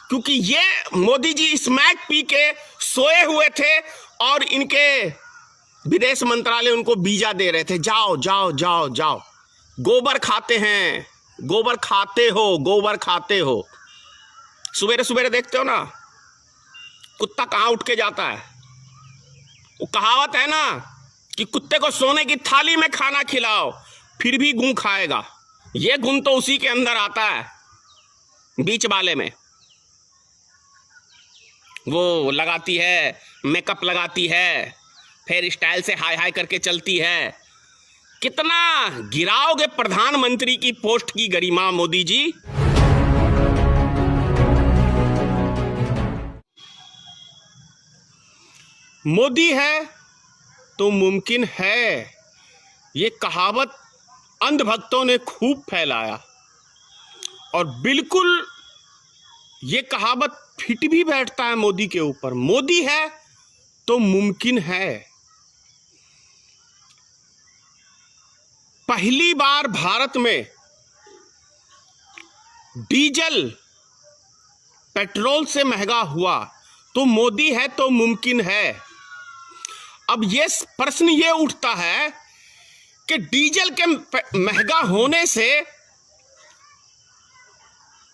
क्योंकि ये Modi ji smack P के सोए हुए थे और इनके विदेश मंत्रालय उनको वीजा दे रहे थे, जाओ जाओ जाओ जाओ। गोबर खाते हैं, गोबर खाते हो, गोबर खाते हो। सवेरे सवेरे देखते हो ना कुत्ता कहाँ उठ के जाता है। वो कहावत है ना कि कुत्ते को सोने की थाली में खाना खिलाओ फिर भी गूं खाएगा। ये गुण तो उसी के अंदर आता है, बीच वाले में। वो लगाती है, मेकअप लगाती है, फिर स्टाइल से हाय हाय करके चलती है। कितना गिराओगे प्रधानमंत्री की पोस्ट की गरिमा मोदी जी। मोदी है तो मुमकिन है, ये कहावत अंधभक्तों ने खूब फैलाया और बिल्कुल ये कहावत फिट भी बैठता है मोदी के ऊपर। मोदी है तो मुमकिन है। पहली बार भारत में डीजल पेट्रोल से महंगा हुआ तो मोदी है तो मुमकिन है। अब ये प्रश्न ये उठता है कि डीजल के महंगा होने से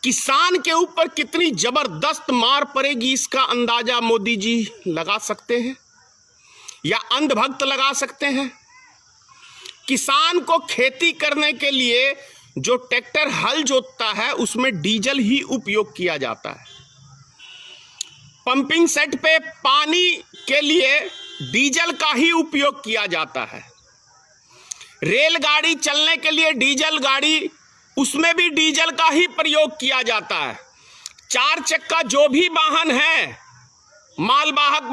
किसान के ऊपर कितनी जबरदस्त मार पड़ेगी, इसका अंदाजा मोदी जी लगा सकते हैं या अंधभक्त लगा सकते हैं। किसान को खेती करने के लिए जो ट्रैक्टर हल जोतता है उसमें डीजल ही उपयोग किया जाता है। पंपिंग सेट पे पानी के लिए डीजल का ही उपयोग किया जाता है। रेलगाड़ी चलने के लिए डीजल गाड़ी, उसमें भी डीजल का ही प्रयोग किया जाता है। चार चक्का जो भी वाहन है, मालवाहक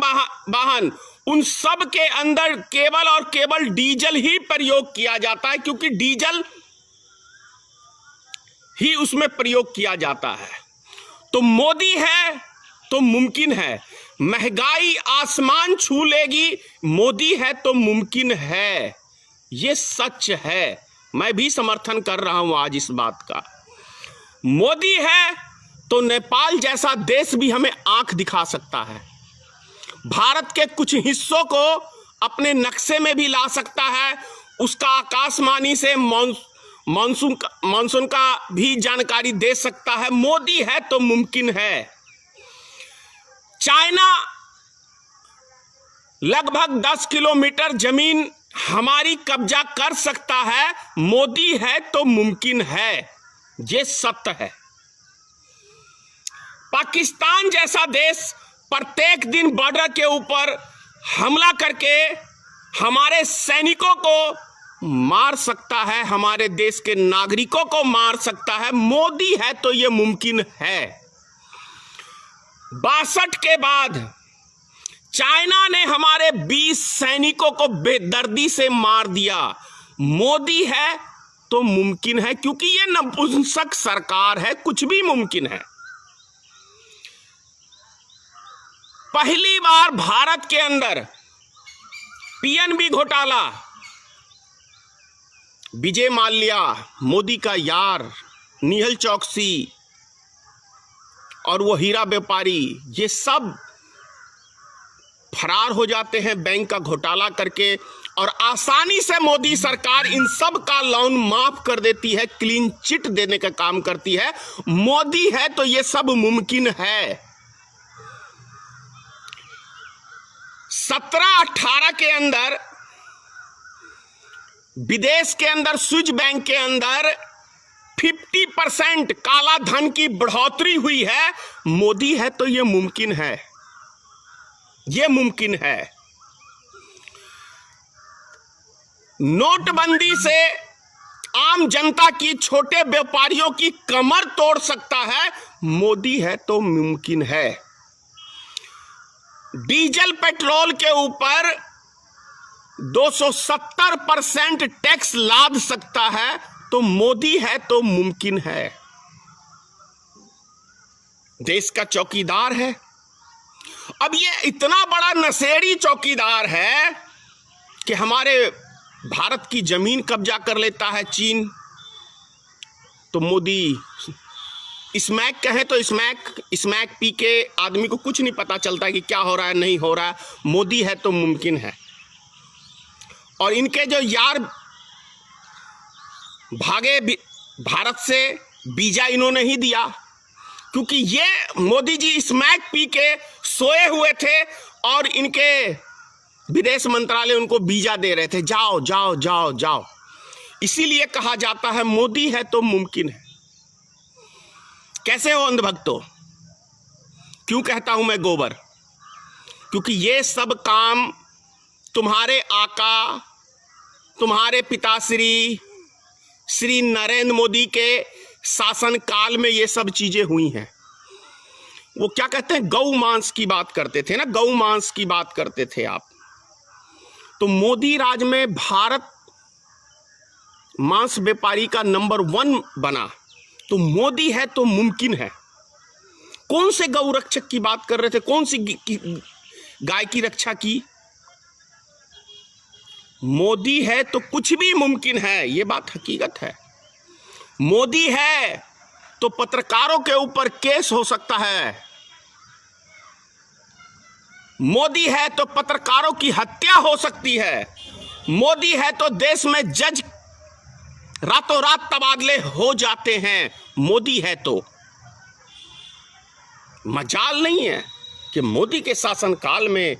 वाहन, उन सब के अंदर केवल और केवल डीजल ही प्रयोग किया जाता है, क्योंकि डीजल ही उसमें प्रयोग किया जाता है। तो मोदी है तो मुमकिन है। महंगाई आसमान छू लेगी, मोदी है तो मुमकिन है। ये सच है, मैं भी समर्थन कर रहा हूं आज इस बात का। मोदी है तो नेपाल जैसा देश भी हमें आंख दिखा सकता है। भारत के कुछ हिस्सों को अपने नक्शे में भी ला सकता है। उसका आकाशवाणी से मानसून का भी जानकारी दे सकता है। मोदी है तो मुमकिन है। चाइना लगभग 10 किलोमीटर जमीन हमारी कब्जा कर सकता है। मोदी है तो मुमकिन है, ये सत्य है। पाकिस्तान जैसा देश प्रत्येक दिन बॉर्डर के ऊपर हमला करके हमारे सैनिकों को मार सकता है, हमारे देश के नागरिकों को मार सकता है। मोदी है तो यह मुमकिन है। 62 के बाद चाइना ने हमारे 20 सैनिकों को बेदर्दी से मार दिया। मोदी है तो मुमकिन है, क्योंकि यह नपुंसक सरकार है, कुछ भी मुमकिन है। पहली बार भारत के अंदर पीएनबी घोटाला, विजय माल्या, मोदी का यार निहल चौकसी और वो हीरा व्यापारी, ये सब फरार हो जाते हैं बैंक का घोटाला करके, और आसानी से मोदी सरकार इन सब का लोन माफ कर देती है, क्लीन चिट देने का काम करती है। मोदी है तो ये सब मुमकिन है। 17-18 के अंदर विदेश के अंदर स्विस बैंक के अंदर 50% काला धन की बढ़ोतरी हुई है। मोदी है तो यह मुमकिन है, यह मुमकिन है। नोटबंदी से आम जनता की, छोटे व्यापारियों की कमर तोड़ सकता है। मोदी है तो मुमकिन है। डीजल पेट्रोल के ऊपर 270% टैक्स लाद सकता है, तो मोदी है तो मुमकिन है। देश का चौकीदार है। अब ये इतना बड़ा नशेड़ी चौकीदार है कि हमारे भारत की जमीन कब्जा कर लेता है चीन, तो मोदी स्मैक कहें तो स्मैक पी के आदमी को कुछ नहीं पता चलता कि क्या हो रहा है नहीं हो रहा है। मोदी है तो मुमकिन है। और इनके जो यार भागे भारत से, वीजा इन्होंने ही दिया, क्योंकि ये मोदी जी स्मैक पी के सोए हुए थे और इनके विदेश मंत्रालय उनको वीजा दे रहे थे, जाओ जाओ जाओ जाओ। इसीलिए कहा जाता है मोदी है तो मुमकिन है। कैसे हो अंधभक्तों? क्यों कहता हूं मैं गोबर? क्योंकि ये सब काम तुम्हारे आका, तुम्हारे पिताश्री श्री नरेंद्र मोदी के शासन काल में ये सब चीजें हुई हैं। वो क्या कहते हैं, गौ मांस की बात करते थे ना, गौ मांस की बात करते थे आप। तो मोदी राज में भारत मांस व्यापारी का नंबर 1 बना। तो मोदी है तो मुमकिन है। कौन से गौ रक्षक की बात कर रहे थे? कौन सी गाय की रक्षा की? मोदी है तो कुछ भी मुमकिन है, ये बात हकीकत है। मोदी है तो पत्रकारों के ऊपर केस हो सकता है। मोदी है तो पत्रकारों की हत्या हो सकती है। मोदी है तो देश में जज रातों रात तबादले हो जाते हैं। मोदी है तो मजाल नहीं है कि मोदी के शासनकाल में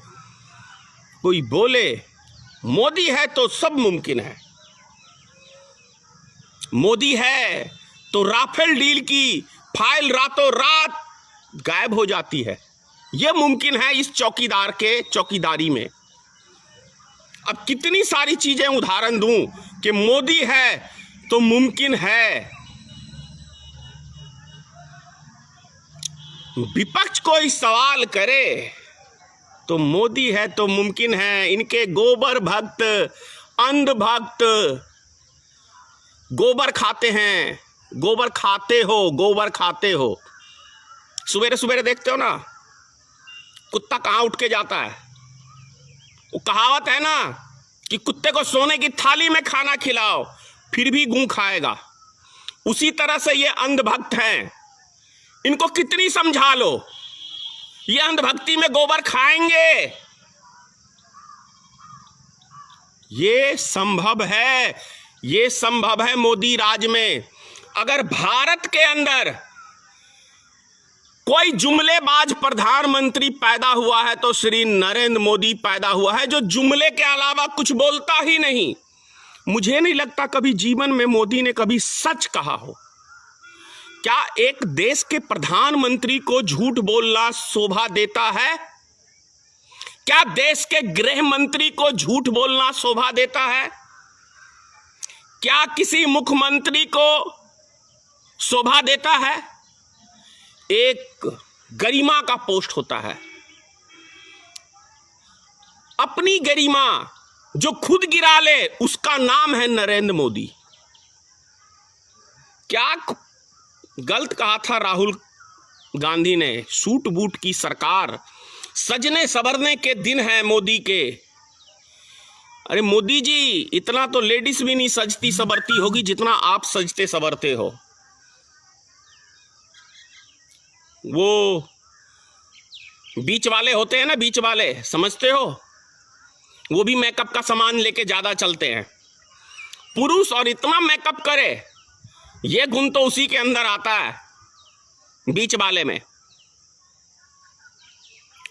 कोई बोले मोदी है तो सब मुमकिन है। मोदी है तो राफेल डील की फाइल रातों रात गायब हो जाती है। यह मुमकिन है इस चौकीदार के चौकीदारी में। अब कितनी सारी चीजें उदाहरण दूं कि मोदी है तो मुमकिन है। विपक्ष कोई सवाल करे तो मोदी है तो मुमकिन है। इनके गोबर भक्त, अंध भक्त गोबर खाते हैं। गोबर खाते हो, गोबर खाते हो। सवेरे सवेरे देखते हो ना कुत्ता कहां उठ के जाता है। वो कहावत है ना कि कुत्ते को सोने की थाली में खाना खिलाओ फिर भी गूं खाएगा। उसी तरह से ये अंधभक्त हैं। इनको कितनी समझा लो, ये अंधभक्ति में गोबर खाएंगे। ये संभव है, ये संभव है मोदी राज में। अगर भारत के अंदर कोई जुमलेबाज प्रधानमंत्री पैदा हुआ है तो श्री नरेंद्र मोदी पैदा हुआ है, जो जुमले के अलावा कुछ बोलता ही नहीं। मुझे नहीं लगता कभी जीवन में मोदी ने कभी सच कहा हो। क्या एक देश के प्रधानमंत्री को झूठ बोलना शोभा देता है? क्या देश के गृह मंत्री को झूठ बोलना शोभा देता है? क्या किसी मुख्यमंत्री को शोभा देता है? एक गरिमा का पोस्ट होता है, अपनी गरिमा जो खुद गिरा ले उसका नाम है नरेंद्र मोदी। क्या गलत कहा था राहुल गांधी ने? सूट बूट की सरकार, सजने संवरने के दिन है मोदी के। अरे मोदी जी, इतना तो लेडीज भी नहीं सजती संवरती होगी जितना आप सजते संवरते हो। वो बीच वाले होते हैं ना, बीच वाले, समझते हो? वो भी मेकअप का सामान लेके ज्यादा चलते हैं। पुरुष और इतना मेकअप करे, ये गुण तो उसी के अंदर आता है, बीच वाले में।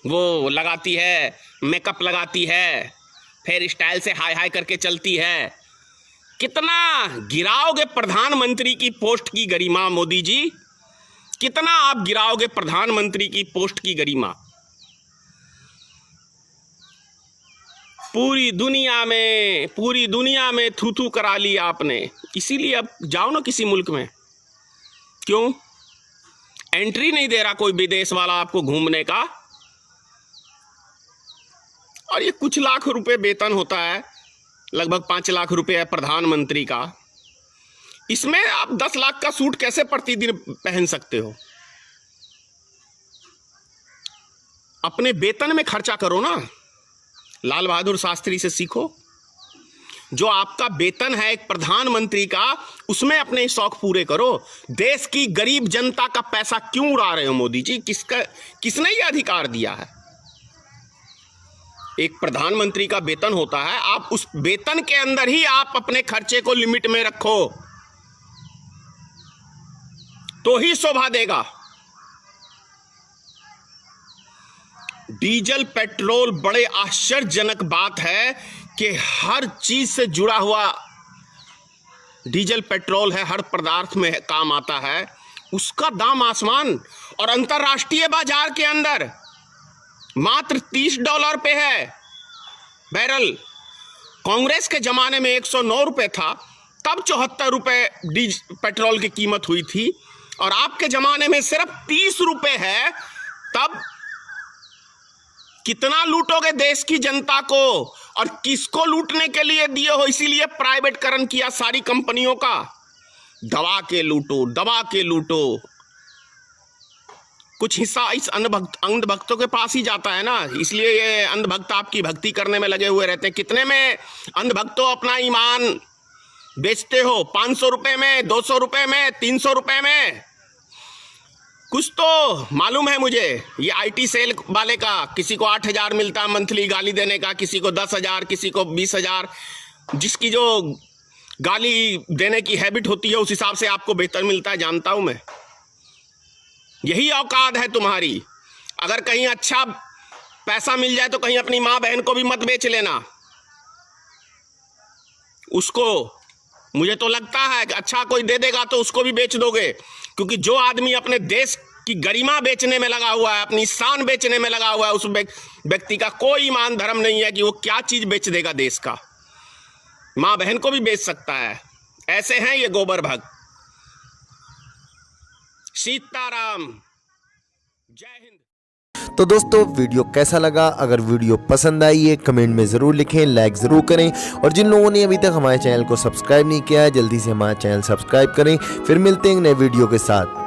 वो लगाती है, मेकअप लगाती है, फिर स्टाइल से हाय हाय करके चलती है। कितना गिराओगे प्रधानमंत्री की पोस्ट की गरिमा मोदी जी? कितना आप गिराओगे प्रधानमंत्री की पोस्ट की गरिमा? पूरी दुनिया में थू थू करा ली आपने। इसीलिए अब जाओ ना किसी मुल्क में। क्यों एंट्री नहीं दे रहा कोई विदेश वाला आपको घूमने का? और ये कुछ लाख रुपए वेतन होता है, लगभग 5 लाख रुपए है प्रधानमंत्री का। इसमें आप 10 लाख का सूट कैसे प्रतिदिन पहन सकते हो? अपने वेतन में खर्चा करो ना। लाल बहादुर शास्त्री से सीखो। जो आपका वेतन है एक प्रधानमंत्री का, उसमें अपने शौक पूरे करो। देश की गरीब जनता का पैसा क्यों उड़ा रहे हो मोदी जी? किसने ये अधिकार दिया है? एक प्रधानमंत्री का वेतन होता है, आप उस वेतन के अंदर ही आप अपने खर्चे को लिमिट में रखो तो ही शोभा देगा। डीजल पेट्रोल, बड़े आश्चर्यजनक बात है कि हर चीज से जुड़ा हुआ डीजल पेट्रोल है, हर पदार्थ में काम आता है, उसका दाम आसमान, और अंतरराष्ट्रीय बाजार के अंदर मात्र $30 पे है बैरल। कांग्रेस के जमाने में 109 रुपए था, तब 74 रुपए पेट्रोल की कीमत हुई थी, और आपके जमाने में सिर्फ 30 रुपए है। तब कितना लूटोगे देश की जनता को, और किसको लूटने के लिए दिए हो? इसीलिए प्राइवेटकरण किया सारी कंपनियों का। दबा के लूटो, दबा के लूटो। कुछ हिस्सा इस अंधभक्तों के पास ही जाता है ना, इसलिए ये अंधभक्त आपकी भक्ति करने में लगे हुए रहते हैं। कितने में अंधभक्तों अपना ईमान बेचते हो? 500 रुपए में, 200 रुपए में, 300 रुपए में। कुछ तो मालूम है मुझे, ये आईटी सेल वाले का, किसी को 8,000 मिलता है मंथली गाली देने का, किसी को 10,000, किसी को 20,000। जिसकी जो गाली देने की हैबिट होती है उस हिसाब से आपको वेतन मिलता है, जानता हूं मैं। यही औकात है तुम्हारी। अगर कहीं अच्छा पैसा मिल जाए तो कहीं अपनी माँ बहन को भी मत बेच लेना उसको। मुझे तो लगता है कि अच्छा कोई दे देगा तो उसको भी बेच दोगे, क्योंकि जो आदमी अपने देश की गरिमा बेचने में लगा हुआ है, अपनी शान बेचने में लगा हुआ है, उस व्यक्ति का कोई ईमान धर्म नहीं है कि वो क्या चीज बेच देगा देश का। माँ बहन को भी बेच सकता है। ऐसे हैं ये गोबर भक्त। सीताराम, जय हिंद। तो दोस्तों वीडियो कैसा लगा? अगर वीडियो पसंद आई है कमेंट में ज़रूर लिखें, लाइक ज़रूर करें, और जिन लोगों ने अभी तक हमारे चैनल को सब्सक्राइब नहीं किया है जल्दी से हमारा चैनल सब्सक्राइब करें। फिर मिलते हैं नए वीडियो के साथ।